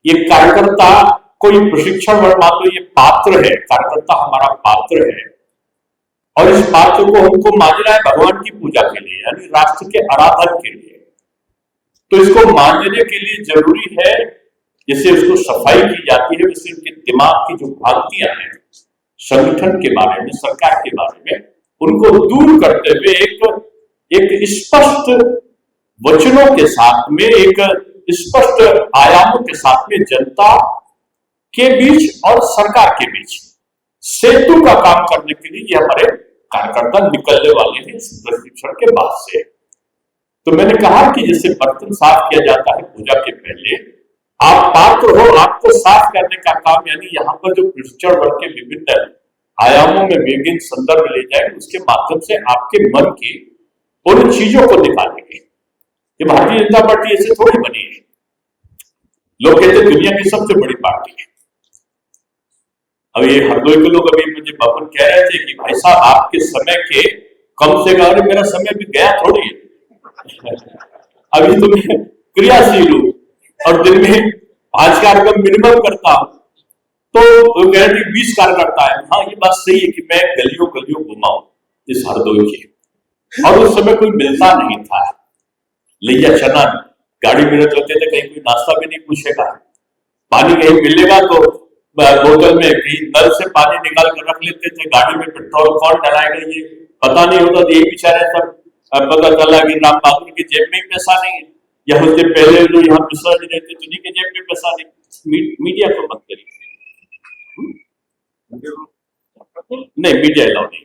ये कार्यकर्ता कोई प्रशिक्षण, मान लो ये पात्र है, कार्यकर्ता हमारा पात्र है, और इस पात्र को हमको मांजना है भगवान की पूजा के लिए, यानी राष्ट्र के आराधन के लिए। तो इसको मांझने के लिए जरूरी है, जैसे उसको सफाई की जाती है, वैसे उनके दिमाग की जो भ्रांतियां हैं संगठन के बारे में, सरकार के बारे में, उनको दूर करते हुए एक स्पष्ट वचनों के साथ में, एक स्पष्ट आयामों के साथ में जनता के बीच और सरकार के बीच सेतु का काम करने के लिए ये हमारे कार्यकर्ता निकलने वाले हैं इस प्रशिक्षण के बाद से। तो मैंने कहा कि जैसे बर्तन साफ किया जाता है पूजा के पहले, आप पात्र हो, आपको साफ करने का काम, यानी यहाँ पर जो प्रशिक्षण वर्ग के विभिन्न आयामों में विभिन्न संदर्भ ले जाए, उसके माध्यम से आपके मन की उन चीजों को निकालेंगे। ये भारतीय जनता पार्टी ऐसे थोड़ी बनी है, लोग कहते हैं दुनिया की सबसे बड़ी पार्टी है। अब ये हरदोई के लोग अभी मुझे बापन कह रहे थे कि भाई साहब आपके समय के कम से कम, मेरा समय भी गया थोड़ी है अभी तो मैं क्रियाशील हूं और दिन में 5 कार्यक्रम मिनिमम करता हूं, तो कह रहे 20 कार्यकर्ता है। हाँ, ये बात सही है कि मैं गलियों गलियों घुमाऊं इस हरदोई की, और उस समय कोई मिलता नहीं था, लिया चना गाड़ी में रख लेते थे, कहीं कोई नाश्ता भी नहीं पूछेगा, पानी कहीं मिलेगा तो बोतल में कहीं नल से पानी निकाल कर रख लेते थे, गाड़ी में पेट्रोल कौन डलाएगा ये पता नहीं होता। ये बेचारे सब पता चला कि राम बहादुर की जेब में ही पैसा नहीं है, या उससे पहले जो यहाँ मिश्रा जी रहते थे उन्हीं के जेब में पैसा नहीं। मीडिया को मत करिए, नहीं मीडिया अलाउ नहीं,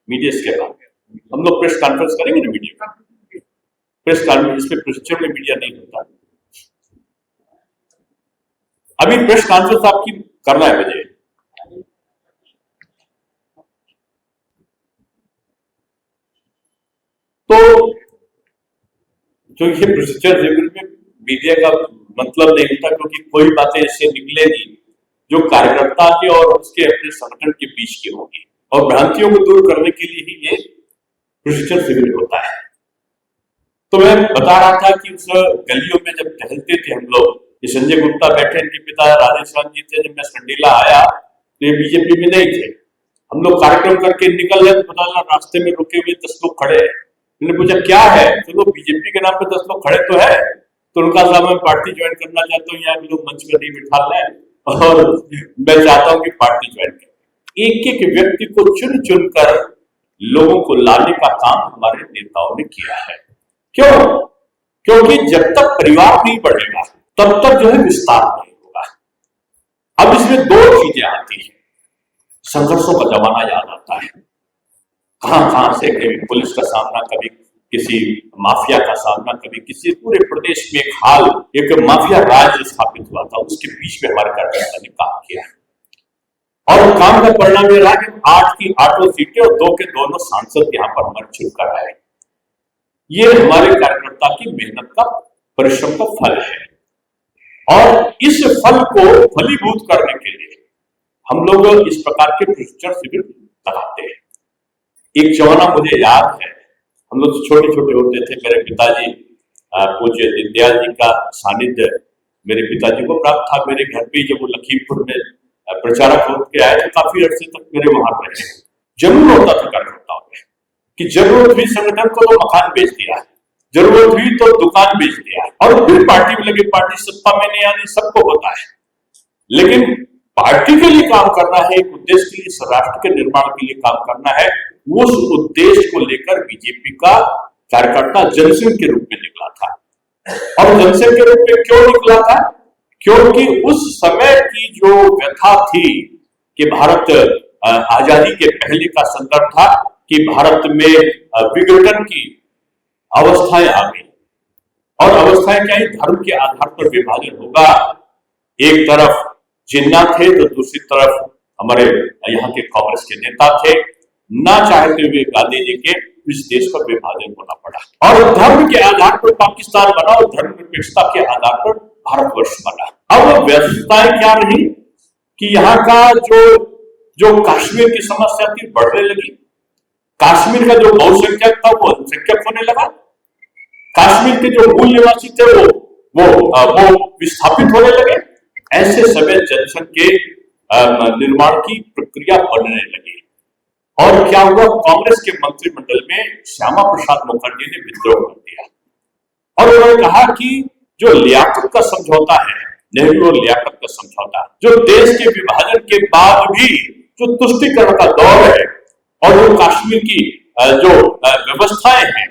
मीडिया इसके बाद हम लोग प्रेस कॉन्फ्रेंस करेंगे ना, मीडिया का प्रेस कॉन्फ्रेंस, इसमें प्रशिक्षण में मीडिया नहीं होता। अभी प्रेस कॉन्फ्रेंस आपकी करना है मुझे, तो जो ये प्रशिक्षण शिविर में मीडिया का मतलब नहीं होता, क्योंकि कोई बातें ऐसे निकलेगी जो कार्यकर्ता के और उसके अपने संगठन के बीच की होगी, और भ्रांतियों को दूर करने के लिए ही ये प्रशिक्षण शिविर होता है। तो मैं बता रहा था कि उस गलियों में जब टहलते थे हम लोग, ये संजय गुप्ता बैठे, इनके पिता राधेश्याम जी थे, जब मैं संडीला आया तो ये बीजेपी में नहीं थे। हम लोग कार्यक्रम करके निकल गए तो पता चला रास्ते में रुके हुए 10 लोग खड़े हैं। मैंने पूछा क्या है, तो लोग बीजेपी के नाम पे 10 लोग खड़े तो है, तो उनका साहब मैं पार्टी ज्वाइन करना चाहता हूँ, यहाँ लोग मंच पर नहीं बिठा लें और मैं चाहता हूँ कि पार्टी ज्वाइन करें। एक एक व्यक्ति को चुन चुन कर लोगों को लाने का काम हमारे नेताओं ने किया है। क्यों? क्योंकि जब तक परिवार नहीं बढ़ेगा तब तक जो है विस्तार नहीं होगा। अब इसमें 2 चीजें आती हैं, संघर्षों का जमाना याद आता है, कहां से कभी पुलिस का सामना, कभी किसी माफिया का सामना, कभी किसी, पूरे प्रदेश में एक हाल, एक माफिया राज स्थापित हुआ था, उसके बीच में हमारे कार्यकर्ता ने काम किया और काम का परिणाम ये रहा कि 8 की 8 सीटें और 2 के दोनों सांसद यहाँ पर हमारे चुनकर आए। ये हमारे कार्यकर्ता की मेहनत का, परिश्रम का फल है, और इस फल को फलीभूत करने के लिए हम लोग इस प्रकार के प्रशिक्षण शिविर लगाते हैं। एक जमाना मुझे याद है, हम लोग छोटे छोटे होते थे, मेरे पिताजी पूज्य दीनदयाल जी का सानिध्य मेरे पिताजी को प्राप्त था मेरे घर पे, जब वो लखीमपुर में प्रचारक होकर आए तो काफी अर्से तक मेरे वहां रहे। जरूर होता था कार्यकर्ताओं में कि जरूरत हुई संगठन को तो मकान बेच दिया, जरूरत हुई तो दुकान बेच दिया, और फिर पार्टी में लगे। पार्टी सत्ता में नहीं आनी सबको होता है, लेकिन पार्टी के लिए काम करना है, एक उद्देश्य के लिए, राष्ट्र के निर्माण के लिए काम करना है। उस उद्देश्य को लेकर बीजेपी का कार्यकर्ता जनसंघ के रूप में निकला था। और जनसंघ के रूप में क्यों निकला था? क्योंकि उस समय की जो व्यथा थी कि भारत आजादी के पहले का संदर्भ था कि भारत में विघटन की अवस्थाएं आ गई, और अवस्थाएं क्या है? धर्म के आधार पर विभाजन होगा। एक तरफ जिन्ना थे तो दूसरी तरफ हमारे यहाँ के कांग्रेस के नेता थे। ना चाहते हुए गांधी जी के इस देश का विभाजन होना पड़ा, और धर्म के आधार पर पाकिस्तान बना और धर्मनिरपेक्षता के आधार पर भारतवर्ष बना। अब व्यवस्थाएं क्या रही कि यहाँ का जो कश्मीर की समस्या थी बढ़ने लगी, कश्मीर का जो बहुसंख्यक था वो अल्पसंख्यक होने लगा, कश्मीर के जो मूल निवासी थे वो विस्थापित होने लगे, ऐसे समय जनसंघ के निर्माण की प्रक्रिया बढ़ने लगी। और क्या हुआ, कांग्रेस के मंत्रिमंडल में श्यामा प्रसाद मुखर्जी ने विद्रोह कर दिया और उन्होंने कहा कि जो लियाकत का समझौता है, नेहरू और लियाकत का समझौता, जो देश के विभाजन के बाद भी जो तुष्टीकरण का दौर है और जो कश्मीर की जो व्यवस्थाएं हैं,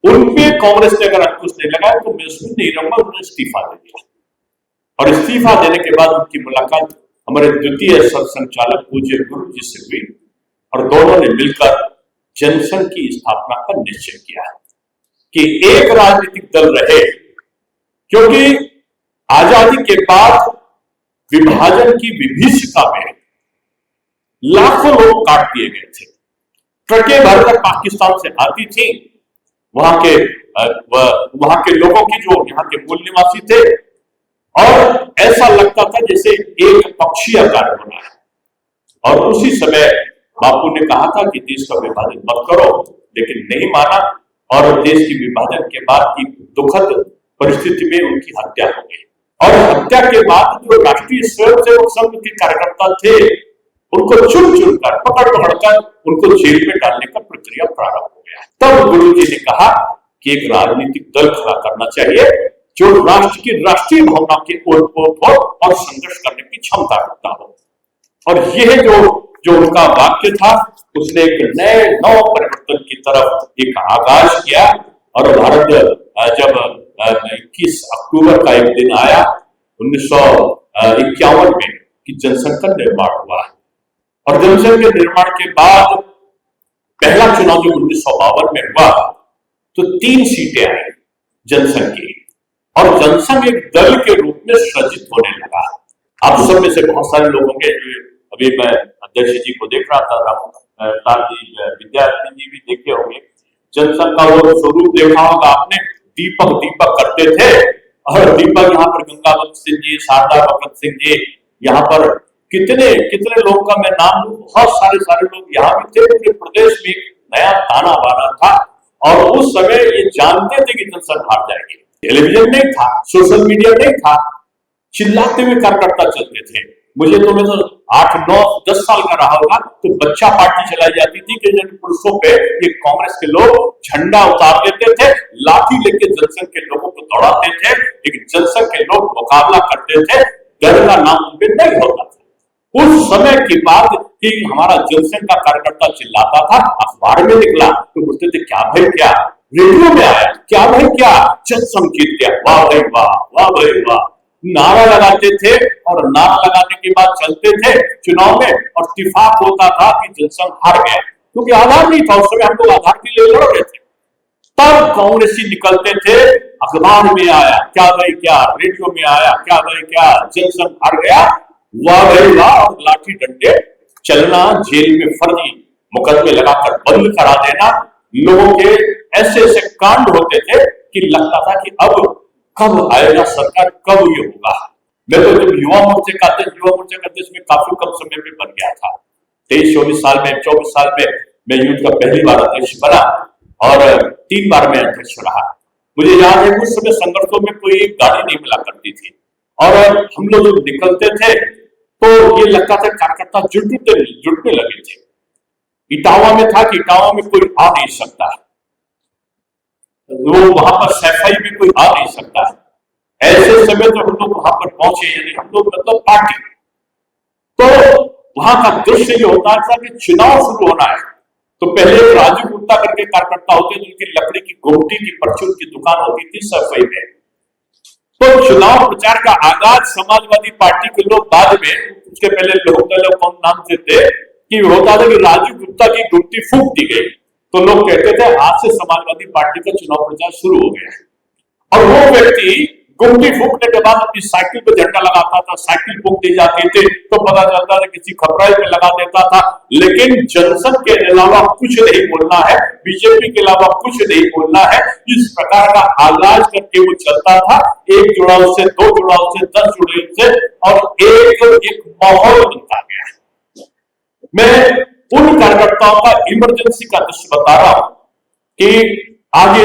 उनपे कांग्रेस ने अगर अंकुश नहीं लगाया तो मैं उसमें नहीं रहूंगा। उन्होंने इस्तीफा दे दिया और इस्तीफा देने के बाद उनकी मुलाकात हमारे द्वितीय सरसंघचालक पूज्य गुरु जी से हुई और दोनों ने मिलकर जनसंघ की स्थापना का निश्चय किया कि एक राजनीतिक दल रहे, क्योंकि आजादी के बाद विभाजन की विभीषिका में लाखों लोग काट दिए गए थे। ट्रकें भरकर पाकिस्तान से आती थी, वहां के लोगों की जो यहाँ के मूल निवासी थे, और ऐसा लगता था जैसे एक पक्षीय कार्य हो रहा है। और उसी समय बापू ने कहा था कि देश का विभाजन मत करो, लेकिन नहीं माना और देश की विभाजन के बाद की दुखद परिस्थिति में उनकी हत्या हो गई। और हत्या के बाद जो राष्ट्रीय स्वयंसेवक संघ के कार्यकर्ता थे, उनको चुन चुनकर पकड़ कर उनको जेल में डालने का प्रक्रिया प्रारंभ हो गया। तब गुरु जी ने कहा कि एक राजनीतिक दल खड़ा करना चाहिए जो राष्ट्र की राष्ट्रीय भावना के ओत-पोत हो और संघर्ष करने की क्षमता रखता हो। और यह जो उनका वाक्य था, उसने एक नए नव परिवर्तन की तरफ एक आगाज किया। और भारत जब 21 अक्टूबर का एक दिन आया 1951 में कि जनसंघ का निर्माण हुआ, और जनसंघ के निर्माण के बाद पहला चुनाव जो 1952 में हुआ तो 3 सीटें आई जनसंघ की, और जनसंघ एक दल के रूप में सृजित होने लगा। आप सब में से बहुत सारे लोग होंगे, अभी मैं अध्यक्ष जी को देख रहा था, विद्यार्थी जी भी देखे होंगे, जनसंघ का वो स्वरूप देखा होगा आपने, दीपक करते थे। और दीपक यहाँ पर गंगा बख्श सिंह जी, शारदा भगत सिंह जी, यहाँ पर कितने लोगों का मैं नाम लूं, बहुत सारे लोग यहाँ भी थे। पूरे प्रदेश में एक नया ताना बाना था और उस समय ये जानते थे कि जनसंघ हार जाएगी। टेलीविजन नहीं था, सोशल मीडिया नहीं था, चिल्लाते हुए कार्यकर्ता चलते थे। मुझे तो मैं 8, 9, 10 साल का रहा होगा तो बच्चा पार्टी चलाई जाती थी कि पुरुषों पे ये कांग्रेस के लोग झंडा उतार देते थे, लाठी लेके जनसंघ के लोगों को दौड़ाते थे, लेकिन जनसंघ के लोग मुकाबला करते थे, डर का नाम उनपे नहीं होता था। उस समय की बात कि हमारा जनसंघ का कार्यकर्ता चिल्लाता था, अखबार में निकला तो बोलते थे क्या भाई क्या, रेडियो में आया क्या भाई क्या, जनसंघ जीत गया, वाह भाई वाह, वाह भाई वाह, नारा लगाते थे। और नारा लगाने के बाद चलते थे चुनाव में और इत्तेफाक होता था कि जनसंघ हार गया, क्योंकि आधार नहीं था। उस समय हम लोग आधार के लिए लड़ रहे थे। तब कांग्रेसी निकलते थे, अखबार में आया क्या भाई क्या, रेडियो में आया क्या भाई क्या, जनसंघ हार गया, वाह भाई वाह, और लाठी डंडे चलना, जेल में फर्जी मुकदमे लगाकर बंद करा देना। लोगों के ऐसे कांड होते थे कि लगता था कि अब कब आएगा सरकार, कब ये होगा। मैं तो जब युवा मोर्चे का अध्यक्ष में काफी कम समय में बन गया था, 23-24 साल में, 24 साल में मैं यूथ का पहली बार अध्यक्ष बना और 3 बार मैं अध्यक्ष रहा। मुझे याद है उस समय संगठनों में कोई गाड़ी नहीं मिला करती थी और हम लोग जब निकलते थे तो ये लगता था कार्यकर्ता जुटने लगे थे। इटावा में था कि इटावा में कोई आ नहीं सकता, वो वहां पर सफाई में कोई आ नहीं सकता। ऐसे समय तो हम लोग वहां पर पहुंचे, यानी हम लोग मतलब पार्टी, तो वहां का दृश्य ये होता था कि चुनाव शुरू होना है तो पहले राजू गुप्ता करके कार्यकर्ता होते जिनकी लकड़ी की गोमटी की परचून की दुकान होती थी सफाई में। तो चुनाव प्रचार का आगाज समाजवादी पार्टी के लोग बाद में, उसके पहले लोकदल कौन नाम से थे कि होता था कि राजू गुप्ता की गुमटी फूंक दी गई तो लोग कहते थे आज से समाजवादी पार्टी का चुनाव प्रचार शुरू हो गया। और वो व्यक्ति गुमटी फूंकने के बाद अपनी साइकिल पे झंडा लगाता था, साइकिल फूंक दी जाती थी तो पता चलता था किसी खपराई पे लगा देता था। लेकिन जनसंघ के अलावा कुछ नहीं बोलना है, बीजेपी के अलावा कुछ नहीं बोलना है, इस प्रकार का आगाज करके वो चलता था। 1 जुड़ाव से 2 जुड़ाव से 10 जुड़ाव से और एक माहौल बनता गया। मैं उन कार्यकर्ताओं का इमरजेंसी का दृश्य बता रहा हूं कि आगे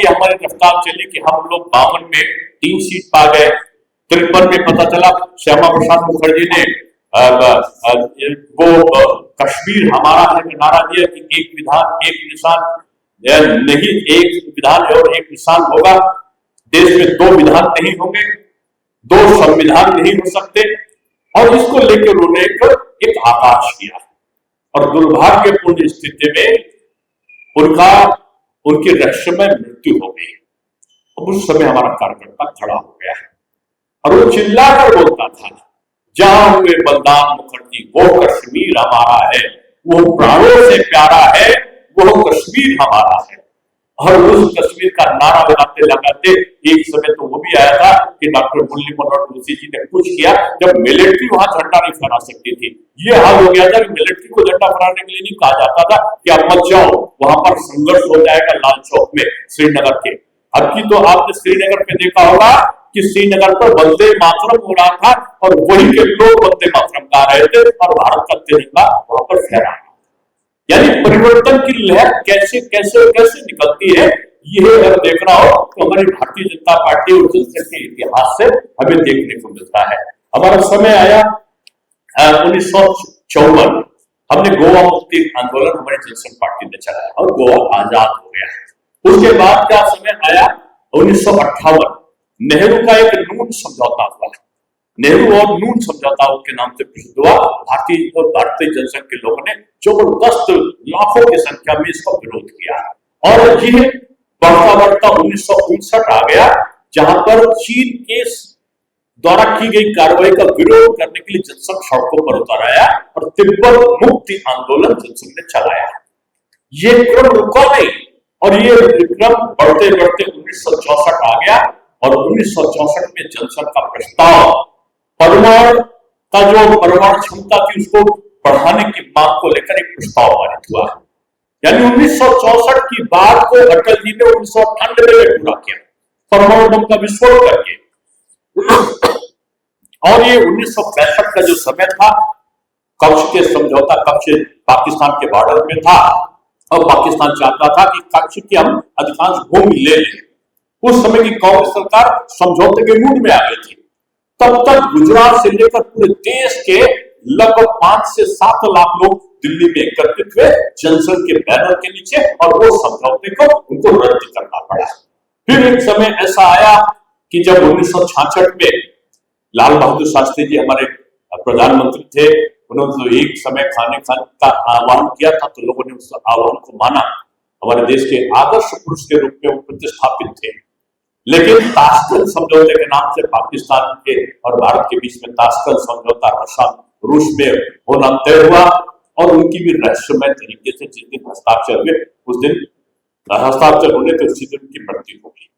हमारी रफ्तार चली कि हम लोग 52 में 3 सीट पा गए, 53 में पता चला श्यामा प्रसाद मुखर्जी ने वो कश्मीर हमारा है का नारा दिया कि एक विधान एक निशान नहीं, एक विधान है और एक निशान होगा, देश में दो विधान नहीं होंगे, दो संविधान नहीं हो सकते, और इसको लेकर उन्होंने एक आकाश किया। और दुर्भाग्यपूर्ण स्थिति में उनकी रहस्यमय मृत्यु हो गई। अब उस समय हमारा कार्यकर्ता खड़ा हो गया है और वो चिल्लाकर बोलता था, जहां हुए बलदान मुखर्जी वो कश्मीर हमारा है, वो प्राणों से प्यारा है, वो कश्मीर हमारा है। और उस कश्मीर का नारा लगाते लगाते एक समय तो वो भी आया था कि डॉक्टर मुरली मनोहर जोशी जी ने कुछ किया, जब मिलिट्री वहां झंडा नहीं फहरा सकती थी। ये हाल हो गया था कि मिलिट्री को झंडा फहराने के लिए नहीं कहा जाता था कि आप मत जाओ, वहां पर संघर्ष हो जाएगा लाल चौक में श्रीनगर के। अब की तो आपने श्रीनगर पे देखा होगा कि श्रीनगर पर वंदे मातरम हो रहा था और वही के लोग वंदे मातरम गा रहे थे और भारत का तिरंगा वहां पर फहरा। यानी परिवर्तन की लहर कैसे कैसे कैसे निकलती है, ये अगर देखना हो तो हमारी भारतीय जनता पार्टी और जनसंघ के इतिहास से हमें देखने को मिलता है। हमारा समय आया 1954, हमने गोवा मुक्ति आंदोलन हमारी जनसंघ पार्टी ने चलाया और गोवा आजाद हो गया। उसके बाद का समय आया 1958, नेहरू का एक नून समझौता हुआ। नेहरू और नून समझौता के नाम से प्रसिद्ध हुआ। भारतीय जनसंघ के लोगों ने जबरदस्त लाखों की संख्या में इसका विरोध किया और ये बढ़ता बढ़ता 1959 आ गया, जहां पर चीन के द्वारा की गई कार्रवाई का विरोध करने के लिए जनसंघ सड़कों पर उतर आया और तिब्बत मुक्ति आंदोलन जनसंघ ने चलाया। ये क्रम रुका नहीं और ये क्रम बढ़ते बढ़ते 1964 आ गया और 1964 में जनसंघ का प्रस्ताव परमाणु का जो परमाणु क्षमता थी उसको बढ़ाने की मांग को लेकर एक प्रस्ताव पारित हुआ। यानी 1964 की बात को अटल जी ने 1998 में पूरा किया परमाणु बम का विस्फोट करके। और ये 1965 का जो समय था, कच्छ के समझौता, कच्छ पाकिस्तान के बॉर्डर में था और पाकिस्तान चाहता था कि कच्छ की हम अधिकांश भूमि ले लें। उस समय की कांग्रेस सरकार समझौते के मूड में आ गई थी। तब तक गुजरात से लेकर पूरे देश के लगभग 5 से 7 लाख लोग दिल्ली में एकत्रित हुए जनसंघ के बैनर के नीचे और वो समझौते को उनको रद्द करना पड़ा। फिर एक समय ऐसा आया कि जब 1966 में लाल बहादुर शास्त्री जी हमारे प्रधानमंत्री थे, उन्होंने तो एक समय खाने का आह्वान किया था तो लोगों ने उस आह्वान को माना। हमारे देश के आदर्श पुरुष के रूप में वो प्रतिष्ठापित थे। लेकिन ताशकंद समझौते के नाम से पाकिस्तान के और भारत के बीच में ताशकंद समझौता रूस में होना तय हुआ और उनकी भी रहस्यमय तरीके से जिस दिन हस्ताक्षर हुए उस दिन हस्ताक्षर होने तो उसी दिन उनकी मृत्यु हो गई।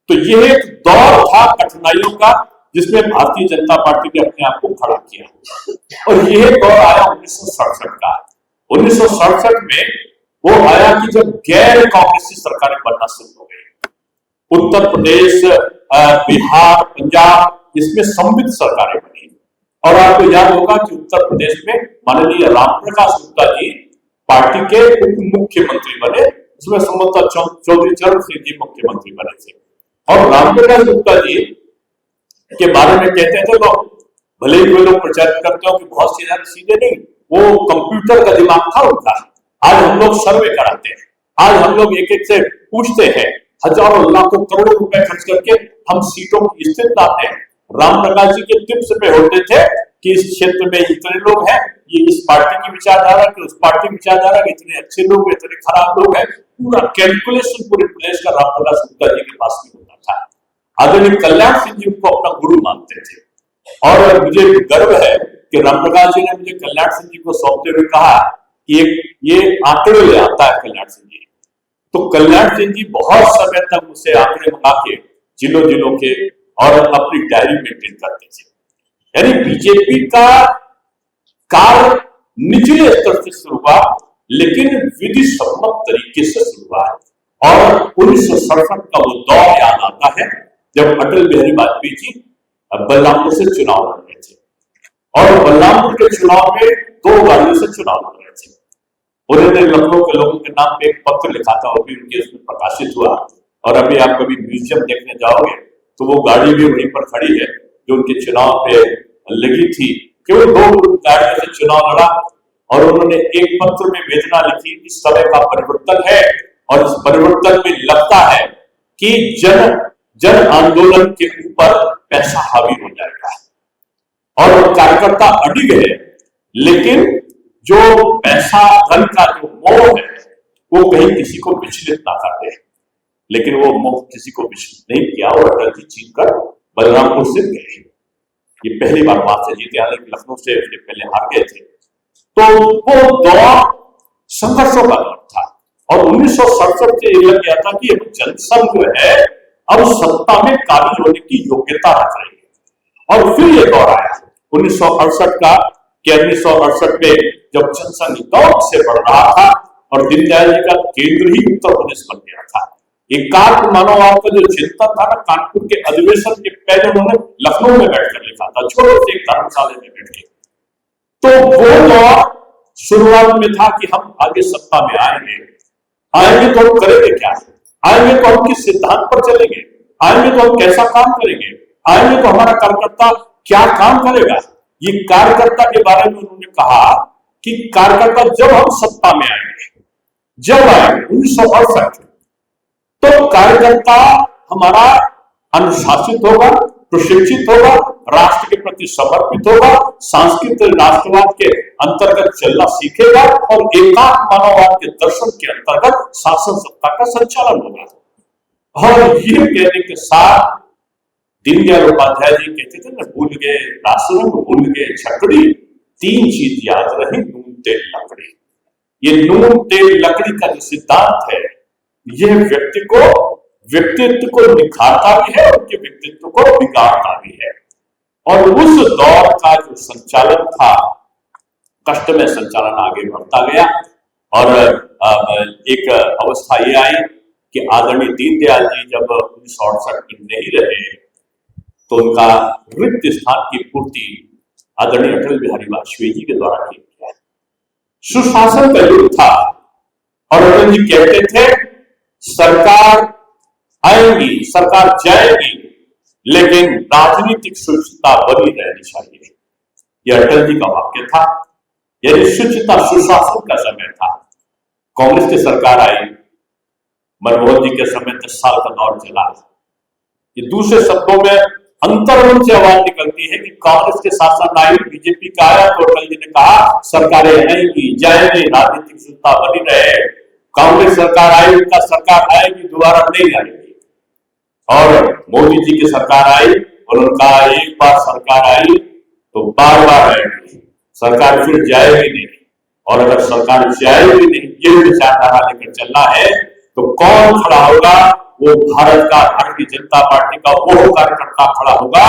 तो यह एक दौर था कठिनाइयों का जिसमें भारतीय जनता पार्टी ने अपने आप को खड़ा किया और यह दौर आया 1967 का। 1967 में वो आया कि जब गैर कांग्रेसी सरकारें बनना शुरू हो गई। उत्तर प्रदेश, बिहार, पंजाब, इसमें सम्मिलित सरकारें बनी और आपको याद होगा कि उत्तर प्रदेश में माननीय रामप्रकाश गुप्ता जी पार्टी के उप मुख्यमंत्री बने। उसमें संभवतः चौधरी चरण सिंह जी मुख्यमंत्री बने थे और रामप्रकाश गुप्ता जी के बारे में कहते थे लोग, भले ही कोई लोग प्रचारित करते हो कि बहुत सीधे नहीं, वो कंप्यूटर का दिमाग था उनका। आज हम लोग सर्वे कराते हैं, आज हम लोग एक एक से पूछते हैं, हजारों लाखों करोड़ों रुपए खर्च करके हम सीटों की स्थिति लाते हैं। रामप्रकाश जी के टिप्स पे होते थे कि इस क्षेत्र में इतने लोग हैं, ये इस पार्टी की विचारधारा की, उस पार्टी की विचारधारा के, इतने अच्छे लोग, इतने खराब लोग हैं, पूरा कैलकुलेशन पूरे प्रदेश का रामप्रकाश गुप्ता जी के पास में होता था। आदरणीय कल्याण सिंह जी उनको अपना गुरु मानते थे और मुझे गर्व है कि रामप्रकाश जी ने मुझे कल्याण सिंह जी को सौंपते हुए कहा कि ये आंकड़े ले आता है कल्याण सिंह जी। तो कल्याण सिंह जी बहुत समय तक मुझसे आंकड़े मंगा के जिलों के और अपनी डायरी मेंटेन करते थे। यानी बीजेपी का कार्य निचले स्तर से शुरू हुआ लेकिन विधि सम्मत तरीके से शुरू हुआ और 1967 का वो दौर याद आता है जब अटल बिहारी वाजपेयी जी बलरामपुर से चुनाव लड़ रहे थे और बलरामपुर के चुनाव में 2 गाड़ियों से चुनाव लड़ रहे थे। उन्होंने लखनऊ के लोगों के नाम पे एक पत्र लिखा था और भी उनके उसमें प्रकाशित हुआ और अभी आप कभी म्यूजियम देखने जाओगे तो वो गाड़ी भी वहीं पर खड़ी है जो उनके चुनाव पे लगी थी, केवल 2 गाड़ियों से चुनाव लड़ा और उन्होंने एक पत्र में वेदना लिखी कि समय का परिवर्तन है और इस परिवर्तन में लगता है कि जन आंदोलन के ऊपर पैसा हावी हो जाएगा। और कार्यकर्ता अडिग है, लेकिन जो पैसा धन का जो मोह है वो कहीं किसी को विचलित ना कर दे। लेकिन वो मोह किसी को विचलित नहीं किया और अटल जी जीत कर बलरामपुर से गए। ये पहली बार बात है, जीते हालांकि लखनऊ से पहले हार गए थे। तो वो दौर संघर्षों का दौर था और 1967 से ये लग गया था कि जनसंघ जो है अब सत्ता में काबिज होने की योग्यता रख रही है। और फिर ये दौर आया 1968 का कि 1968 में जब जनसंघ दौर से बढ़ रहा था और दीनदयाल जी का केंद्र ही उत्तर प्रदेश बन गया था। एकात्म मानववाद का जो चिंतन था ना, कानपुर के अधिवेशन के पहले उन्होंने लखनऊ में बैठकर लिखा था, छोटे से एक धर्मशाला में बैठ के। तो वो दौर शुरुआत में था कि हम आगे सत्ता में आएंगे तो हम करेंगे क्या, आएंगे तो हम किस सिद्धांत पर चलेंगे, आएंगे तो हम कैसा काम करेंगे, आएंगे तो हमारा कार्यकर्ता क्या काम करेगा। ये कार्यकर्ता के बारे में उन्होंने कहा कि कार्यकर्ता जब हम सत्ता में आएंगे, जब आएंगे 1968, तो कार्यकर्ता हमारा अनुशासित होगा, प्रशिक्षित होगा, राष्ट्र के प्रति समर्पित होगा, सांस्कृतिक राष्ट्रवाद के अंतर्गत चलना सीखेगा और एकात्म मानववाद के दर्शन के अंतर्गत शासन सत्ता का संचालन होगा। और ये कहने के साथ दीनदयाल उपाध्याय जी कहते थे ना, भूल गए रासरंग, भूल गए छकड़ी, 3 चीज याद रही, नून तेल लकड़ी। ये नून तेल लकड़ी का जो सिद्धांत है, यह व्यक्तित्व को निखारता भी है, उनके व्यक्तित्व को बिगाड़ता भी है। और उस दौर का जो संचालन था, कष्टमय संचालन आगे बढ़ता गया और एक अवस्था ये आई कि आदरणीय दीनदयाल जी जब 1968 में नहीं रहे तो उनका रिक्त स्थान की पूर्ति आदरणीय अटल बिहारी वाजपेयी जी के द्वारा की गया। सुशासन का युग था और अटल जी कहते थे सरकार आएगी, सरकार जाएगी, लेकिन राजनीतिक शुचिता बनी रहनी चाहिए। यह अटल जी का वाक्य था। यदि शुचिता सुशासन का समय था, कांग्रेस की सरकार आई, मनमोहन जी के समय 10 साल का दौर चला। ये दूसरे शब्दों में अंतर्मन से आवाज निकलती है कि कांग्रेस के शासन आई, बीजेपी का आया तो अटल जी ने कहा सरकारें आएंगी, जाएंगी, राजनीतिक शुचिता बनी रहे। कांग्रेस सरकार आई, उनका सरकार आएगी, दोबारा नहीं आएगी। और मोदी जी की सरकार आई और उनका एक बार सरकार आई तो बार बार आएगी, सरकार फिर जाएगी नहीं। और अगर सरकार जाएगी नहीं, ये विचारधारा लेकर चलना है तो कौन खड़ा होगा? वो भारत का भारतीय जनता पार्टी का वो कार्यकर्ता खड़ा होगा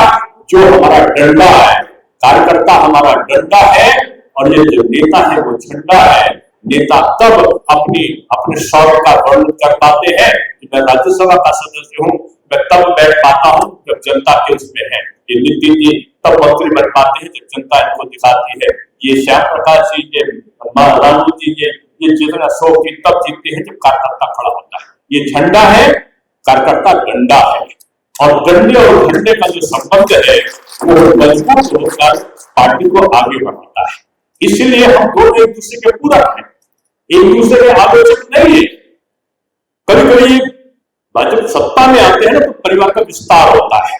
जो हमारा डंडा है। कार्यकर्ता हमारा डंडा है और ये जो नेता है वो झंडा है। नेता तब अपने शौर्य का वर्णन कर पाते हैं कि मैं राज्यसभा का सदस्य हूँ, मैं तब बैठ पाता हूँ जब जनता के उसमें है। ये नितिन जी तब मंत्री बन पाते हैं जब जनता इनको दिखाती है। ये श्याम प्रकाश जी, ये रानू जी, ये जितना शो की तब जीतते हैं जब कार्यकर्ता खड़ा होता है। ये झंडा है, कार्यकर्ता डंडा है और डंडे और झंडे का जो संबंध है वो मजबूत होकर पार्टी को आगे बढ़ाता है। इसीलिए हम दोनों एक दूसरे के पूरक हैं, एक दूसरे के आलोचक नहीं है। कभी कभी जब सत्ता में आते हैं ना तो परिवार का विस्तार होता है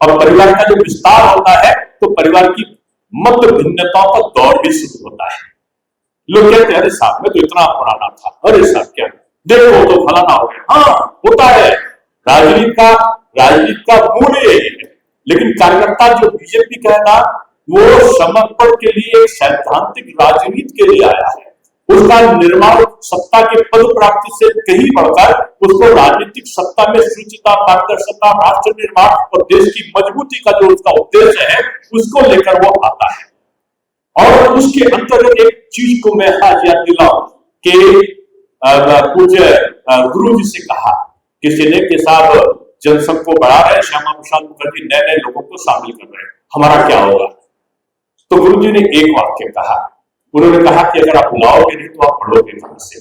और परिवार का जो विस्तार होता है तो परिवार की मत भिन्नताओं का दौर भी शुरू होता है। लोग कहते हैं अरे साहब मैं तो इतना पुराना था, अरे साहब क्या देखो तो फलाना हो गया। हाँ होता है, राजनीति का मूल यही है। लेकिन कार्यकर्ता जो बीजेपी का है ना, वो समर्पण के लिए एक सैद्धांतिक राजनीति के लिए आया है। उसका निर्माण सत्ता के पद प्राप्ति से कहीं बढ़कर उसको राजनीतिक सत्ता में शुचिता, पारदर्शिता, राष्ट्र निर्माण और देश की मजबूती का जो उसका उद्देश्य है उसको लेकर वो आता है। और उसके अंतर्गत एक चीज को मैं आज याद दिलाऊं कि कुछ गुरु जी से कहा किसी ने कि साहब जनसंघ को बढ़ा रहे, श्यामा प्रसाद मुखर्जी नए नए लोगों को शामिल कर रहे हैं, हमारा क्या होगा? तो गुरु जी ने एक वाक्य कहा, उन्होंने कहा कि अगर आप लाओगे नहीं तो आप पढ़ोगे कहां से?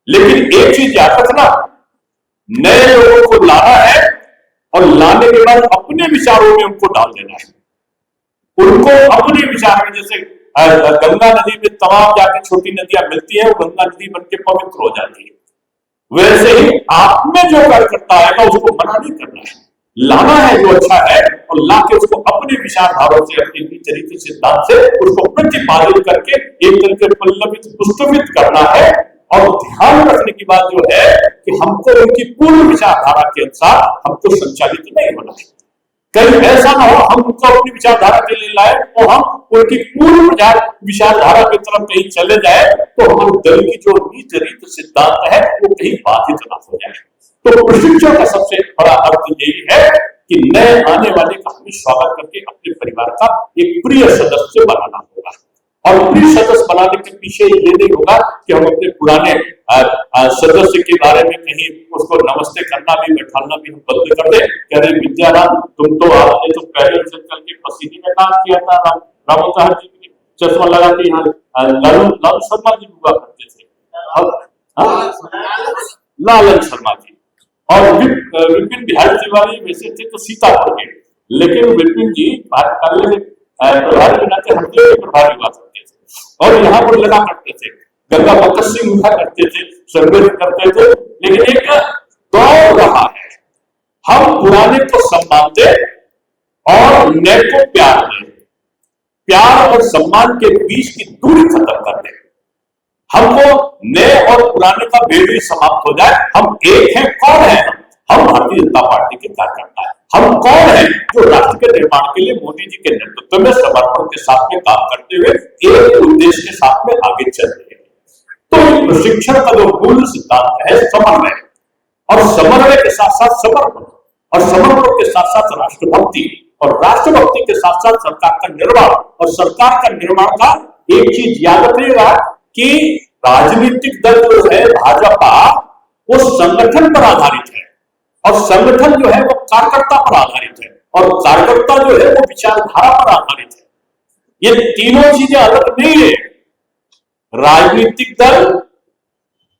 लेकिन एक चीज याद रखना, नए लोगों को लाना है और लाने के बाद अपने विचारों में उनको डाल देना है। उनको अपने विचार में, जैसे गंगा नदी में तमाम जाके छोटी नदियां मिलती है, वो गंगा नदी बनके पवित्र हो जाती है, वैसे ही आप में जो कार्यकर्ता आएगा उसको मना नहीं करना है, लाना है जो अच्छा है और लाके उसको अपने विचारधारों से, अपने चरित्र सिद्धांत से उसको प्रतिपादित करके एक करके पल्लवित पुष्पित करना है। और ध्यान रखने की बात जो है कि हमको उनकी पूर्ण विचारधारा के अनुसार हमको संचालित नहीं होना है। कहीं ऐसा ना हो हम उनको अपनी विचारधारा के लिए लाए तो हम उनकी पूर्ण विचारधारा की तरफ कहीं चले जाए तो हमारे दल की जो नीति रीति सिद्धांत है वो कहीं बाधित ना हो जाए। तो प्रशिक्षण का सबसे बड़ा अर्थ यही है कि नए आने वाले का हमें स्वागत करके अपने परिवार का एक प्रिय सदस्य बनाना होगा। और प्रिय सदस्य बनाने के पीछे ये नहीं होगा कि हम अपने पुराने सदस्य के बारे में कहीं उसको नमस्ते करना भी बैठाना भी हम बंद कर दे। कह रहे विद्याराम तुम तो आपने तो पहले से चल के पसीने में काम किया था, रामोचार जी की चश्मा लगा के यहाँ लालू शर्मा जी हुआ करते थे, लालन शर्मा जी, और विपिन बिहारी तिवारी वैसे थे तो सीतापुर के, लेकिन विपिन जी प्रभारी के नाते हल्के के प्रभारी हुआ करते थे और यहाँ पर लगा करते थे, गंगा बकस सिंह हुआ करते थे, सर्वे करते थे। लेकिन एक दौर रहा है, हम पुराने को सम्मान दें और नए को प्यार दें, प्यार और सम्मान के बीच की दूरी खत्म कर दें। हमको नए और पुराने का भेद ही समाप्त हो जाए। हम एक हैं। कौन है हम भारतीय जनता पार्टी के कार्यकर्ता हैं। हम कौन है जो राष्ट्र के निर्माण के लिए मोदी जी के नेतृत्व में समर्पण के साथ में काम करते हुए एक उद्देश्य के साथ में आगे चल रहे हैं। तो प्रशिक्षण का जो मूल सिद्धांत है समन्वय, और समन्वय के साथ साथ समर्पण, और समर्पण के साथ साथ राष्ट्रभक्ति, और राष्ट्रभक्ति के साथ साथ सरकार का निर्माण, और सरकार का निर्माण का एक चीज याद रखिएगा कि राजनीतिक दल जो है भाजपा वो संगठन पर आधारित है, और संगठन जो है वो कार्यकर्ता पर आधारित है, और कार्यकर्ता जो है वो विचारधारा पर आधारित है। ये तीनों चीजें अलग नहीं है। राजनीतिक दल,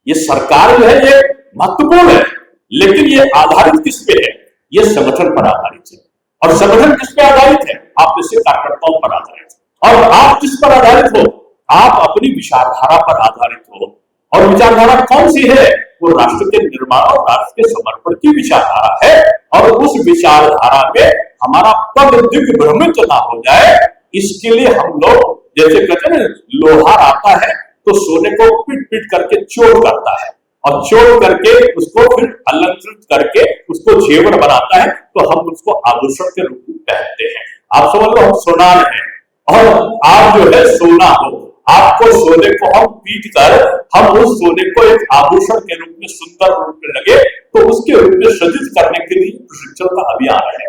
ये सरकार जो है ये महत्वपूर्ण है, लेकिन ये आधारित किस पे है? ये संगठन पर आधारित है। और संगठन किस पे आधारित है? आप जैसे कार्यकर्ताओं पर आधारित है। और आप किस पर आधारित हो? आप अपनी विचारधारा पर आधारित हो। और विचारधारा कौन सी है? वो राष्ट्र के निर्माण और राष्ट्र के समर्पण की विचारधारा है। और उस विचारधारा में हमारा पग दिग्भ्रमित ना हो जाए, इसके लिए हम लोग जैसे कहते हैं ना, लोहार आता है तो सोने को पीट पीट करके चोर करता है, और चोर करके उसको फिर अलंकृत करके उसको जेवर बनाता है, तो हम उसको आभूषण के रूप में पहनते हैं। आप समझ लो हम सोनार हैं, और आप जो है सोना हो, आपको सोने को हम पीट कर हम उस सोने को एक आभूषण के रूप में, सुंदर रूप में लगे, तो उसके रूप में सज्जित करने के लिए प्रशिक्षण का अभियान है।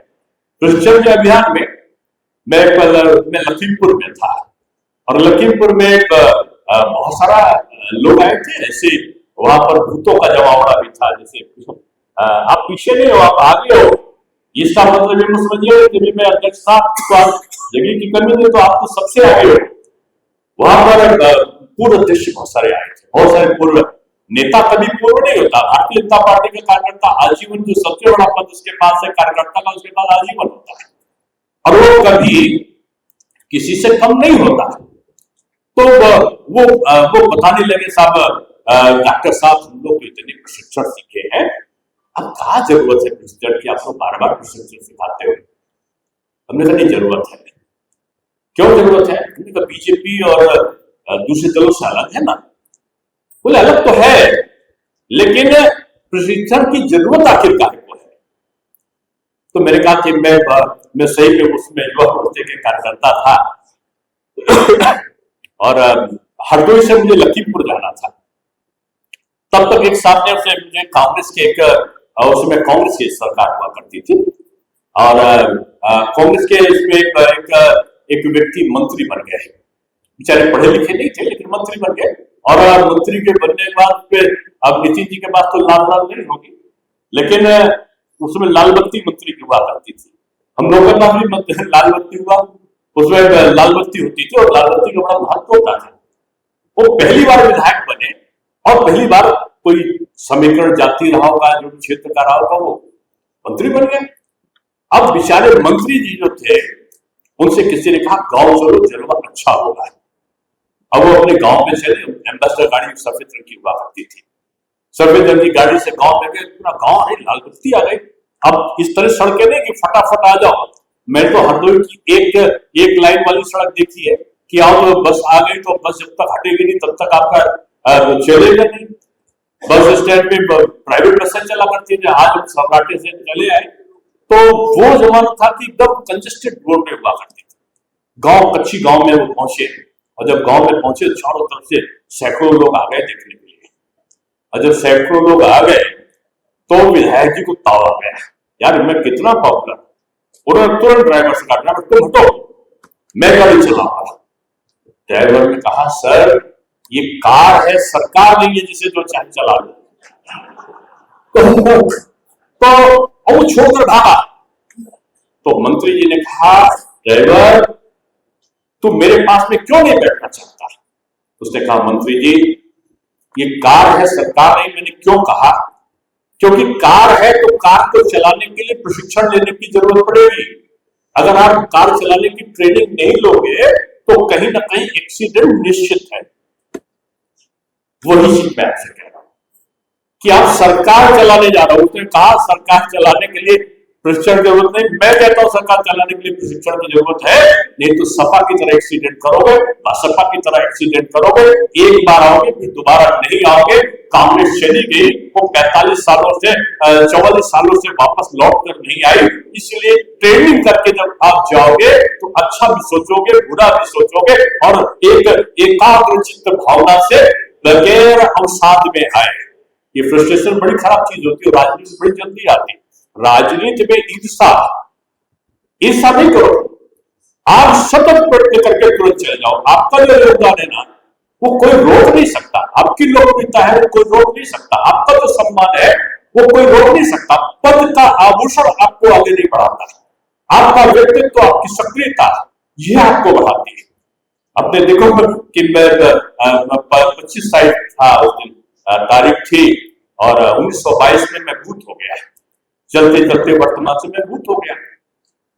प्रशिक्षण के अभियान में मैं लखीमपुर में था, और लखीमपुर में बहुत सारा लोग आए थे। ऐसे वहां पर भूतों का जमावड़ा भी था। जैसे आप पीछे नहीं हो, आप आगे हो, इसका मतलब ये समझिए कि मैं अध्यक्ष था तो आप जगह की कमी नहीं, तो आप तो सबसे आगे हो। वहां पर पूर्व अध्यक्ष बहुत सारे आए थे, बहुत सारे पूर्व नेता। कभी पूर्व नहीं होता। भारतीय जनता पार्टी का कार्यकर्ता आजीवन, जो सबसे बड़ा पद उसके पास है कार्यकर्ता का, उसके पास आजीवन होता है, और वो कभी किसी से कम नहीं होता। तो वो बताने लगे, साहब डॉक्टर साहब हम लोग तो इतने प्रशिक्षण सीखे हैं, अब क्या जरूरत है प्रशिक्षण की? आप लोग बार बार प्रशिक्षण सिखाते हो। हमने कहा नहीं जरूरत है। क्यों जरूरत है? हमने कहा बीजेपी और दूसरे दलों से अलग है ना। बोले अलग तो है, लेकिन प्रशिक्षण की जरूरत आखिर काहे को है? तो मैंने कहा कि मैं सही में उसमें युवा मोर्चे के कार्यकर्ता था, और हरदोई से मुझे लखीमपुर जाना था। तब तक एक सामने से मुझे कांग्रेस के उसमें कांग्रेस की सरकार हुआ करती थी, और कांग्रेस के इसमें एक व्यक्ति मंत्री बन गए। बेचारे पढ़े लिखे नहीं थे, लेकिन मंत्री बन गए। और मंत्री के बनने के बाद फिर अब नीतीश जी के पास तो लाल नहीं होगी, लेकिन उसमें लाल बत्ती मंत्री की हुआ करती थी। हम लोगों के पास भी लाल बत्ती हुआ, उसमें लाल बत्ती होती थी, और लाल बत्ती का बड़ा महत्व होता था। वो पहली बार विधायक बने, और पहली बार कोई समीकरण जाति रहा होगा, जो क्षेत्र का रहा होगा, वो मंत्री बन गए। अब बेचारे मंत्री जी जो थे उनसे किसी ने कहा गांव चलो जलवा अच्छा होगा। अब वो अपने गांव में चले, एम्बेसडर गाड़ी सफेद रंग की हुआ करती थी, सफेद रंग की गाड़ी से गांव में गए, पूरा गांव अरे लाल बत्ती आ गई। अब इस तरह सड़कें नहीं कि फटाफट आ जाओ, मैं तो हरदोई की एक लाइन वाली सड़क देखी है कि आओ तो बस आ गई, तो बस जब तक हटेगी नहीं तब तक आपका चलेगा नहीं। बस स्टैंड पे प्राइवेट बसें चला करती थी, आज हम सन्नाटे से चले आए। तो वो जमाना था कि एकदम कंजेस्टेड रोड में हुआ करती थी। गांव कच्ची गांव में वो पहुंचे, और जब गांव में पहुंचे तो चारों तरफ से सैकड़ों लोग आ गए देखने के लिए। और जब सैकड़ों लोग आ गए तो विधायक जी को ताव आ गया, यार मैं कितना पॉपुलर। उन्होंने तुरंत ड्राइवर से कहा तुम हटो, मैं गाड़ी चलाऊंगा। ड्राइवर ने कहा सर ये कार है, सरकार नहीं है जिसे जो चाहे चला लो। तो वो छोड़कर भागा। तो मंत्री जी ने कहा ड्राइवर तू मेरे पास में क्यों नहीं बैठना चाहता? उसने कहा मंत्री जी ये कार है, सरकार नहीं। मैंने क्यों कहा? क्योंकि कार है तो कार को चलाने के लिए प्रशिक्षण लेने की जरूरत पड़ेगी। अगर आप कार चलाने की ट्रेनिंग नहीं लोगे तो कहीं ना कहीं एक्सीडेंट निश्चित है। वही चीज मैं आपसे कह रहा हूं कि आप सरकार चलाने जा रहे हो। उसने कहा सरकार चलाने के लिए प्रशिक्षण की जरूरत नहीं। मैं कहता हूं सरकार चलाने के लिए प्रशिक्षण की जरूरत है, नहीं तो सपा की तरह एक्सीडेंट करोगे, सपा की तरह एक्सीडेंट करोगे, एक बार आओगे फिर दोबारा नहीं आओगे। कांग्रेस चली गई, वो 45 सालों से 44 सालों से वापस लौट कर नहीं आई। इसलिए ट्रेनिंग करके जब आप जाओगे तो अच्छा भी सोचोगे, बुरा भी सोचोगे, और एक एकाग्र चित्त भावना से बगैर अवसाद में आए। ये फ्रस्ट्रेशन बड़ी खराब चीज होती है, राजनीति बड़ी जल्दी आती है। राजनीति में ईर्षा नहीं करो, आप सतत प्रयत्न करके तुरंत चले जाओ। आपका जो योगदान है ना वो कोई रोक नहीं सकता, आपकी लोकप्रियता है वो कोई रोक नहीं सकता, आपका जो सम्मान है वो कोई रोक नहीं सकता। पद का आभूषण आपको आगे नहीं बढ़ाता, आपका व्यक्तित्व, आपकी सक्रियता यह आपको बढ़ाती है। आपने देखो कि मैं 25 तारीख था उस दिन, तारीख थी, और 1922 में मैं भूत हो गया। चलते चलते वर्तमान से मैं भूत हो गया।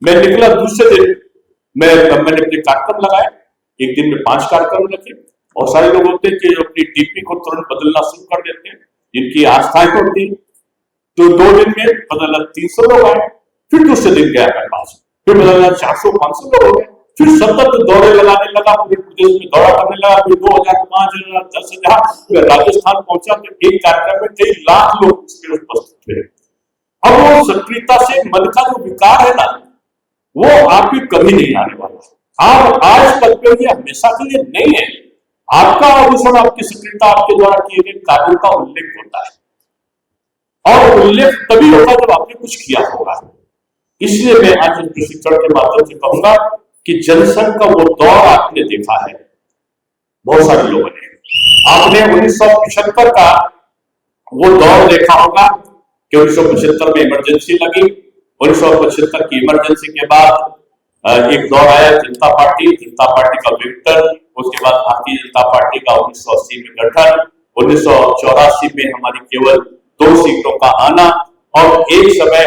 मैं निकला दूसरे दिन, मैंने अपने कार्यक्रम लगाए, एक दिन में 5 कार्यक्रम रखे। और सारे लोग होते हैं कि अपनी डीपी को तुरंत बदलना शुरू कर देते हैं, जिनकी आस्थाएं होती। तो 2 दिन में बदलना 300 लोग आए, फिर दूसरे दिन गया मैं 5, फिर बदलना 400-500 लोग हो गए। फिर सतत दौरे लगाने लगा, पूरे प्रदेश में दौरा करने लगा। फिर 2000, 5000, 10,000 राजस्थान पहुंचा तो एक कार्यक्रम में कई लाख लोग उपस्थित थे। अब वो सक्रियता से मन का जो विकार है ना वो आपकी कभी नहीं आने वाला। आप आज तक के लिए हमेशा के लिए नहीं है। आपका आभूषण आपकी सक्रियता, आपके द्वारा किए गए कार्यों का उल्लेख होता है, और उल्लेख तभी होगा जब आपने कुछ किया होगा। इसलिए मैं आज इस प्रशिक्षण के माध्यम से कहूंगा कि जनसंघ का वो दौर आपने देखा है, बहुत सारे लोगों ने, आपने 1975 का वो दौर देखा होगा कि 1975 में इमरजेंसी लगी। 1975 की इमरजेंसी के बाद एक दौर आया जनता पार्टी का विघटन, उसके बाद भारतीय जनता पार्टी का 1980 में गठन, 1984 में हमारी केवल 2 सीटों का आना, और एक समय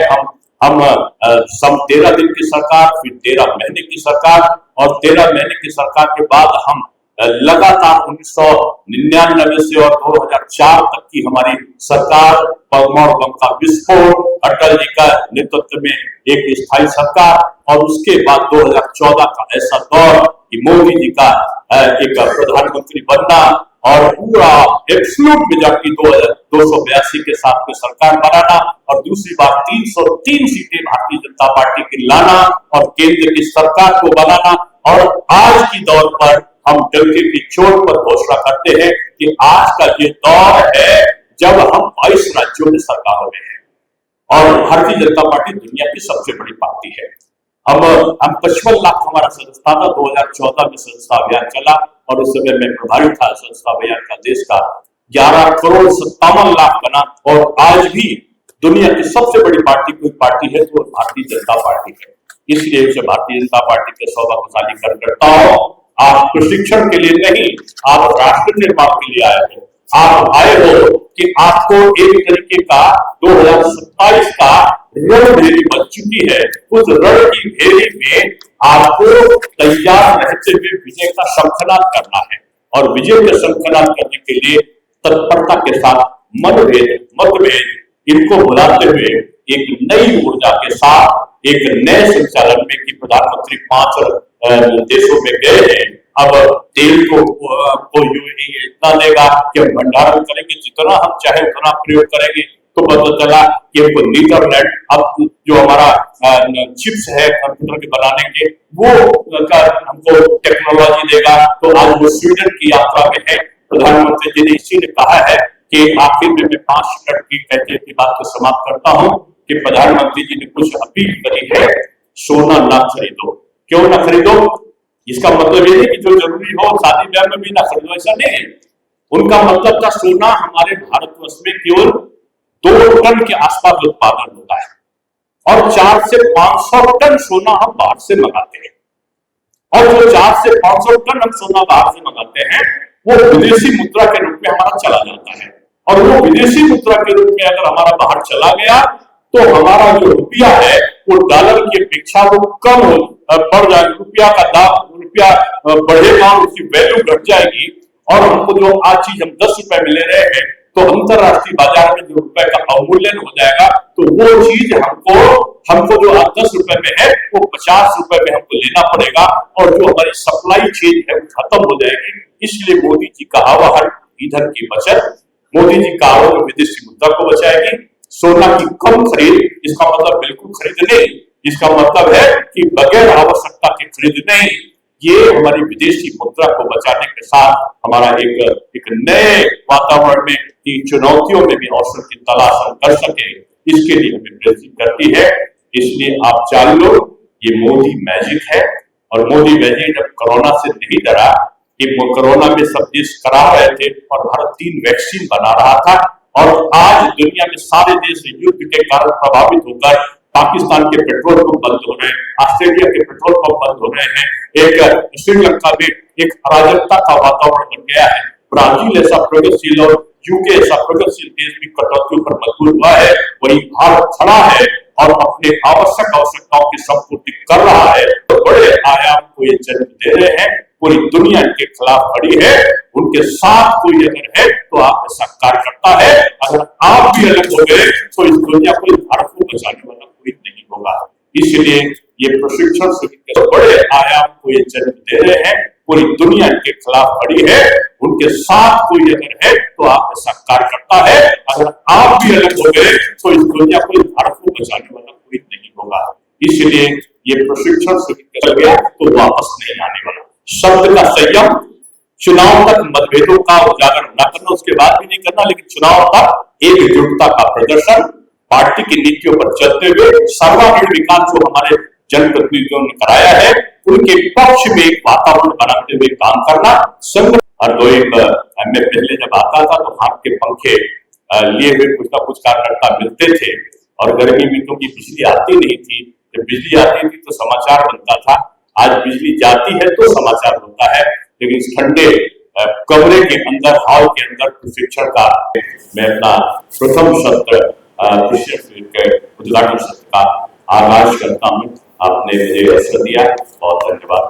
हम 13 दिन की सरकार, फिर 13 महीने की सरकार, और 13 महीने की सरकार के बाद हम लगातार 1999 से और 2004 तक की हमारी सरकार, परमाणु बम का विस्फोट, अटल जी का नेतृत्व में एक स्थायी सरकार, और उसके बाद 2014 का ऐसा दौर कि मोदी जी का एक प्रधानमंत्री बनना, और पूरा एब्सोल्यूट मेजॉरिटी 282 के साथ में सरकार बनाना, और दूसरी बार 303 सीटें भारतीय जनता पार्टी की लाना, और केंद्र की सरकार को बनाना। और आज की दौर पर हम डंके की चोट पर घोषणा करते हैं कि आज का ये दौर है जब हम 22 राज्यों में सरकारों में हैं, और भारतीय जनता पार्टी दुनिया की सबसे बड़ी पार्टी है। हम 55 लाख हमारा सदस्यता था, 2014 में सदस्यता अभियान चला, और उस समय मैं प्रभारी था सदस्यता अभियान का देश का। 11 करोड़ 57 लाख बना, और आज भी दुनिया की सबसे बड़ी पार्टी कोई पार्टी है तो भारतीय जनता पार्टी है। इसलिए उसे भारतीय जनता पार्टी के सौभाग्यशाली कार्यकर्ताओं, आप प्रशिक्षण के लिए नहीं, आप राष्ट्र निर्माण के लिए आए हो। आप आए हो कि आपको एक तरीके का 2027 का रणभेरी बन चुकी है। उस रण की भेरी में आपको तैयार रहते हुए विजय का शंखनाद करना है और विजय का शंखनाद करने के लिए तत्परता के साथ मतभेद इनको भुलाते हुए एक नई ऊर्जा के साथ एक नए संचालन में कि प्रधानमंत्री 5 देशों में गए हैं। अब तेल को इतना देगा कि हम भंडारण करेंगे, जितना हम चाहे उतना प्रयोग करेंगे। तो पता चला कि नीदरलैंड अब जो हमारा चिप्स है कंप्यूटर के बनाने के वो हमको टेक्नोलॉजी देगा। तो आज वो स्वीडन की यात्रा में है। प्रधानमंत्री जी ने इसी ने कहा है कि आखिर में मैं 5 मिनट की कहते की बात को समाप्त करता हूं कि प्रधानमंत्री जी ने कुछ अपील करी है, सोना ना खरीदो। क्यों ना खरीदो? इसका मतलब ये है कि जो जरूरी हो शादी ब्याह में भी ना खरीदो, ऐसा नहीं है। उनका मतलब था सोना हमारे भारतवर्ष में केवल 2 टन के आसपास उत्पादन होता है और 4 से 500 टन सोना हम बाहर से मंगाते हैं। और जो 4 से 500 टन हम सोना बाहर से मंगाते हैं वो विदेशी मुद्रा के रूप में हमारा चला जाता है। और वो विदेशी मुद्रा के रूप में अगर हमारा बाहर चला गया तो हमारा जो रुपया है वो डॉलर की अपेक्षा वो कम बढ़ जाएगा। रुपया का दाम, रुपया बढ़ेगा, उसकी वैल्यू घट जाएगी। और हमको जो आज चीज हम 10 रुपए में ले रहे हैं तो अंतरराष्ट्रीय बाजार में जो रुपए का अवमूल्यन हो जाएगा। तो वो चीज हमको जो आज 10 रुपए में है वो 50 रुपए में हमको लेना पड़ेगा और जो हमारी सप्लाई चेन है वो खत्म हो जाएगी। इसलिए मोदी जी का आह्वान ईंधन की बचत, मोदी जी का आह्वान विदेशी मुद्रा को बचाएगी। सोना की कम खरीद, इसका मतलब बिल्कुल खरीद नहीं, इसका मतलब है कि बगैर आवश्यकता के खरीद नहीं। ये हमारी विदेशी मुद्रा को बचाने के साथ हमारा एक नए वातावरण में की चुनौतियों में भी अवसर की तलाश हम कर सके, इसके लिए हमें प्रेरित करती है। इसलिए आप जान लो ये मोदी मैजिक है। और मोदी मैजिक जब कोरोना से नहीं डरा कि कोरोना में सब देश करा रहे थे और भारत 3 वैक्सीन बना रहा था और आज दुनिया में सारे देश युद्ध के कारण प्रभावित होकर पाकिस्तान के पेट्रोल पंप बंद हो रहे हैं, ऑस्ट्रेलिया के पेट्रोल पंप बंद हो रहे हैं, एक श्रीलंका में एक अराजकता का वातावरण बन गया है। ब्राजील ऐसा प्रगतिशील और यूके ऐसा प्रगतिशील देश भी कटौतियों पर मजबूर हुआ है, वही भारत खड़ा है और अपने आवश्यकताओं की संपूर्ति कर रहा है। तो बड़े आयाम को ये जन्म दे रहे हैं, पूरी दुनिया इनके खिलाफ खड़ी है। उनके साथ कोई अगर है तो आप ऐसा कार्य करता है। अगर आप भी अलग हो गए तो इस दुनिया को, इस भारत को बचाने वाला कोई नहीं होगा। इसलिए ये प्रशिक्षण शिविर बड़े आयाम को ये जन्म दे रहे हैं, पूरी दुनिया इनके खिलाफ खड़ी है। उनके साथ कोई अगर है तो आप ऐसा कार्य करता है। अगर आप भी अलग हो गए तो इस दुनिया को, इस भारत को बचाने वाला कोई नहीं होगा। इसलिए ये प्रशिक्षण शिविर चल गया तो वापस नहीं आने वाला। शब्द का संयम, चुनाव तक मतभेदों का उजागर न करना, उसके बाद भी नहीं करना, लेकिन चुनाव तक एकजुटता का प्रदर्शन, पार्टी की नीतियों पर चलते हुए सर्वांगीण विकास जो हमारे जनप्रतिनिधियों ने कराया है उनके पक्ष में एक वातावरण बनाते हुए काम करना। संघ और मैं पहले जब आता था तो हाथ के पंखे लिए हुए कुछ ना कुछ कार्यकर्ता मिलते थे और गर्मी में क्योंकि बिजली आती नहीं थी, जब बिजली आती थी तो समाचार बनता था। आज बिजली जाती है तो समाचार होता है, लेकिन इस ठंडे कमरे के अंदर, हॉल के अंदर प्रशिक्षण का मैं अपना प्रथम सत्र उद्घाटन सत्र का आगाज करता हूँ। आपने मुझे अवसर दिया, बहुत धन्यवाद।